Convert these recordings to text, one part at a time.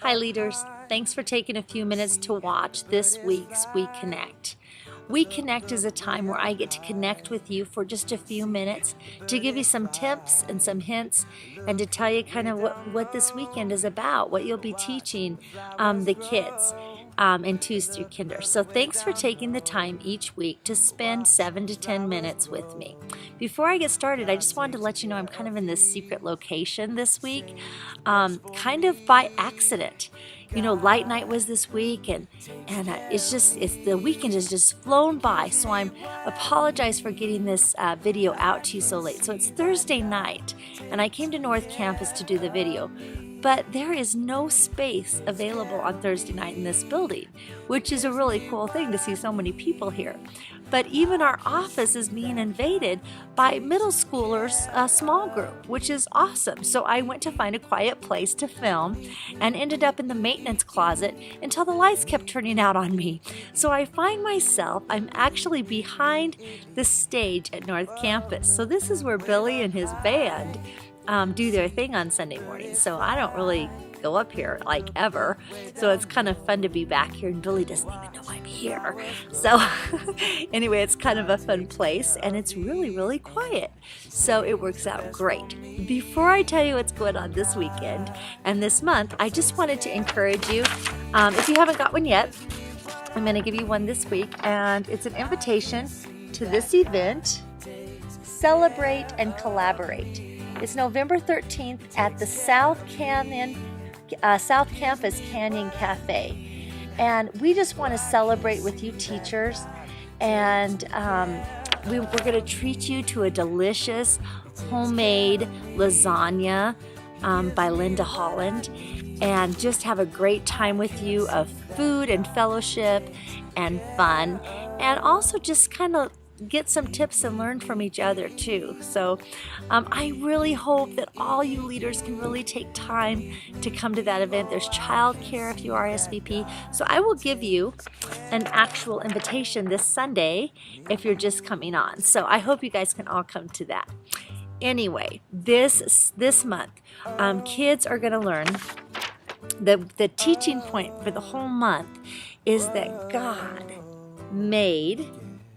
Hi leaders, thanks for taking a few minutes to watch this week's We Connect. We Connect is a time where I get to connect with you for just a few minutes to give you some tips and some hints and to tell you kind of what this weekend is about, what you'll be teaching the kids in 2s through kinder. So thanks for taking the time each week to spend 7 to 10 minutes with me. Before I get started, I just wanted to let you know I'm kind of in this secret location this week, kind of by accident. You know, Light Night was this week, and the weekend has just flown by. So I apologize for getting this video out to you so late. So it's Thursday night, and I came to North Campus to do the video. But there is no space available on Thursday night in this building, which is a really cool thing to see so many people here. But even our office is being invaded by middle schoolers, a small group, which is awesome. So I went to find a quiet place to film and ended up in the maintenance closet until the lights kept turning out on me. So I find myself, I'm actually behind the stage at North Campus. So this is where Billy and his band do their thing on Sunday mornings. So I don't really go up here like ever. So it's kind of fun to be back here, and Billy doesn't even know I'm here. So anyway, it's kind of a fun place, and it's really, really quiet. So it works out great. Before I tell you what's going on this weekend and this month, I just wanted to encourage you, if you haven't got one yet, I'm going to give you one this week, and it's an invitation to this event, Celebrate and Collaborate. It's November 13th at the South Campus Canyon Cafe. And we just want to celebrate with you teachers. And we're going to treat you to a delicious homemade lasagna by Linda Holland. And just have a great time with you of food and fellowship and fun. And also just kind of get some tips and learn from each other too. So I really hope that all you leaders can really take time to come to that event. There's childcare if you RSVP. So I will give you an actual invitation this Sunday if you're just coming on. So I hope you guys can all come to that. Anyway, this month, kids are going to learn the teaching point for the whole month is that God made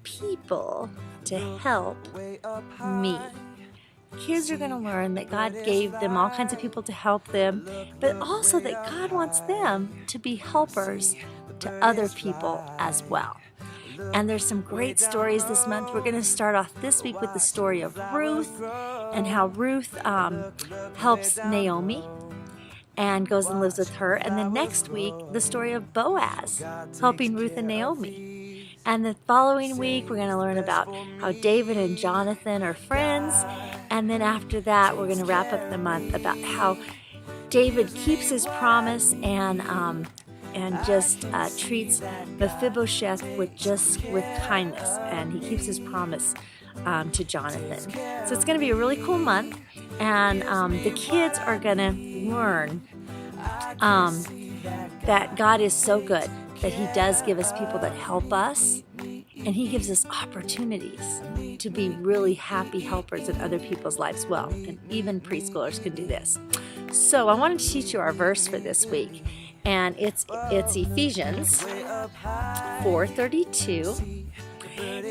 people to help me. Kids are going to learn that God gave them all kinds of people to help them, but also that God wants them to be helpers to other people as well. And there's some great stories this month. We're going to start off this week with the story of Ruth and how Ruth helps Naomi and goes and lives with her. And then next week, the story of Boaz helping Ruth and Naomi. And the following week, we're going to learn about how David and Jonathan are friends. And then after that, we're going to wrap up the month about how David keeps his promise and just treats Mephibosheth with kindness. And he keeps his promise to Jonathan. So it's going to be a really cool month. And the kids are going to learn that God is so good, that He does give us people that help us, and He gives us opportunities to be really happy helpers in other people's lives. Well, and even preschoolers can do this. So I wanted to teach you our verse for this week, and it's Ephesians 4:32,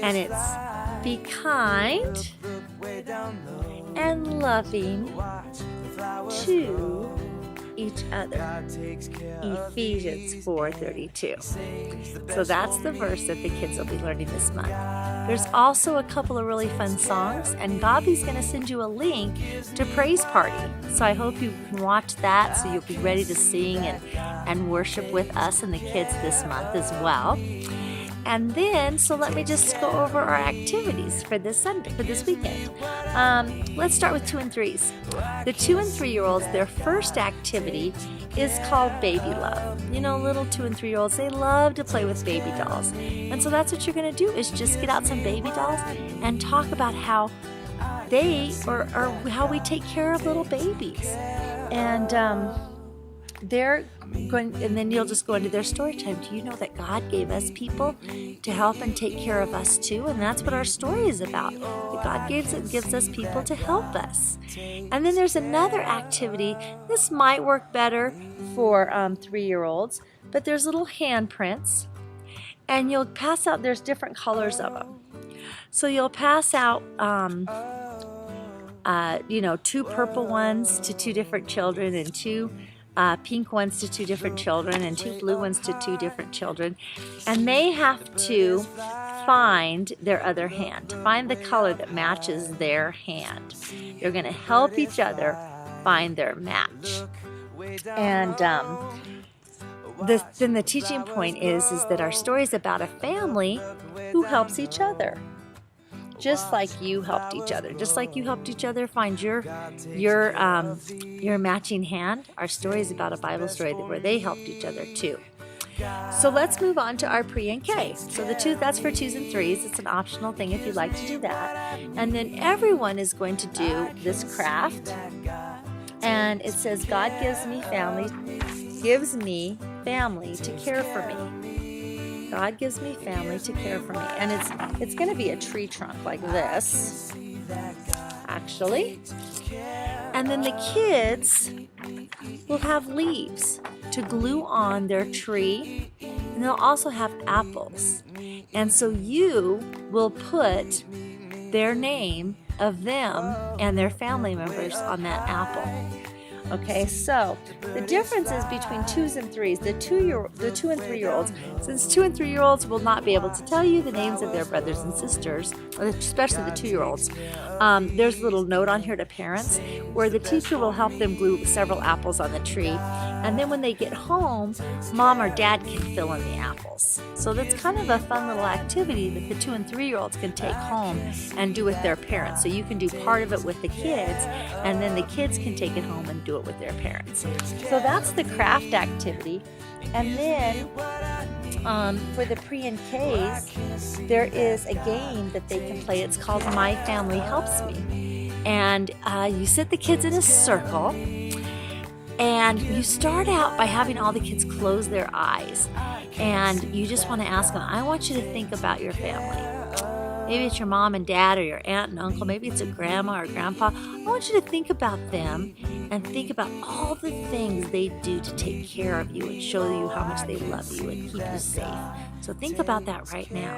and it's be kind and loving to each other. Ephesians 4:32. So that's the verse that the kids will be learning this month. There's also a couple of really fun songs, and Bobby's going to send you a link to Praise Party. So I hope you can watch that so you'll be ready to sing and worship with us and the kids this month as well. And then, so let me just go over our activities for this weekend. Let's start with 2 and 3s. The 2 and 3-year-olds, their first activity is called Baby Love. You know, little 2 and 3-year-olds, they love to play with baby dolls. And so that's what you're going to do, is just get out some baby dolls and talk about how they, or how we take care of little babies. And they're going, and then you'll just go into their story time. Do you know that God gave us people to help and take care of us too? And that's what our story is about. That God gives us people to help us. And then there's another activity. This might work better for 3-year-olds, but there's little handprints, and you'll pass out. There's different colors of them. So you'll pass out, 2 purple ones to 2 different children, and 2 pink ones to 2 different children, and 2 blue ones to 2 different children. And they have to find their other hand, to find the color that matches their hand. You're going to help each other find their match. And then the teaching point is that our story is about a family who helps each other. Just like you helped each other. Just like you helped each other find your matching hand. Our story is about a Bible story where they helped each other too. So let's move on to our pre and K. So that's for 2s and 3s. It's an optional thing if you'd like to do that. And then everyone is going to do this craft. And it says, God gives me family to care for me. God gives me family to care for me. And it's going to be a tree trunk like this, actually. And then the kids will have leaves to glue on their tree. And they'll also have apples. And so you will put their name of them and their family members on that apple. Okay, so the difference is between 2s and 3s. The 2 and 3-year-olds, since 2 and 3-year-olds will not be able to tell you the names of their brothers and sisters, especially the 2-year-olds, there's a little note on here to parents where the teacher will help them glue several apples on the tree. And then when they get home, mom or dad can fill in the apples. So that's kind of a fun little activity that the 2 and 3-year-olds can take home and do with their parents. So you can do part of it with the kids, and then the kids can take it home and do it with their parents. So that's the craft activity. And then for the pre and Ks, there is a game that they can play. It's called My Family Helps Me. And you sit the kids in a circle, and you start out by having all the kids close their eyes. And you just want to ask them, I want you to think about your family. Maybe it's your mom and dad or your aunt and uncle. Maybe it's a grandma or grandpa. I want you to think about them and think about all the things they do to take care of you and show you how much they love you and keep you safe. So think about that right now.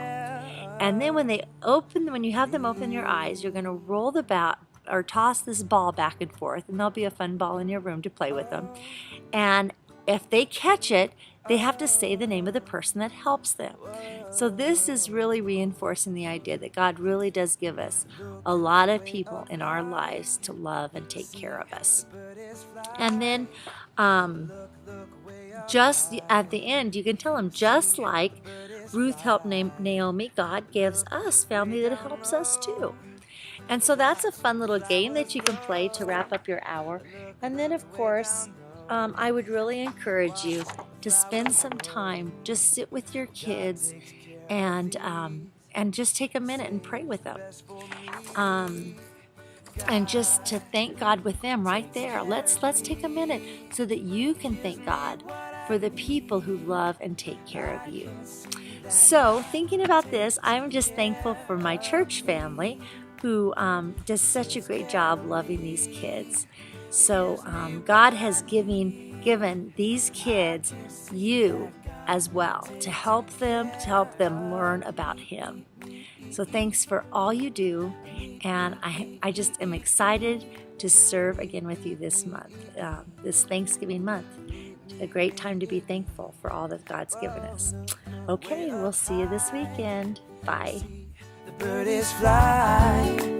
And then when you have them open your eyes, you're going to roll the bat or toss this ball back and forth, and there'll be a fun ball in your room to play with them. And if they catch it, they have to say the name of the person that helps them. So this is really reinforcing the idea that God really does give us a lot of people in our lives to love and take care of us. And then just at the end, you can tell them, just like Ruth helped Naomi, God gives us family that helps us too. And so that's a fun little game that you can play to wrap up your hour. And then, of course, I would really encourage you to spend some time, just sit with your kids and just take a minute and pray with them. And just to thank God with them right there. Let's take a minute so that you can thank God for the people who love and take care of you. So thinking about this, I'm just thankful for my church family who does such a great job loving these kids. So God has given these kids you as well to help them learn about Him. So thanks for all you do, and I just am excited to serve again with you this month, this Thanksgiving month. A great time to be thankful for all that God's given us. Okay, we'll see you this weekend. Bye. The bird is fly.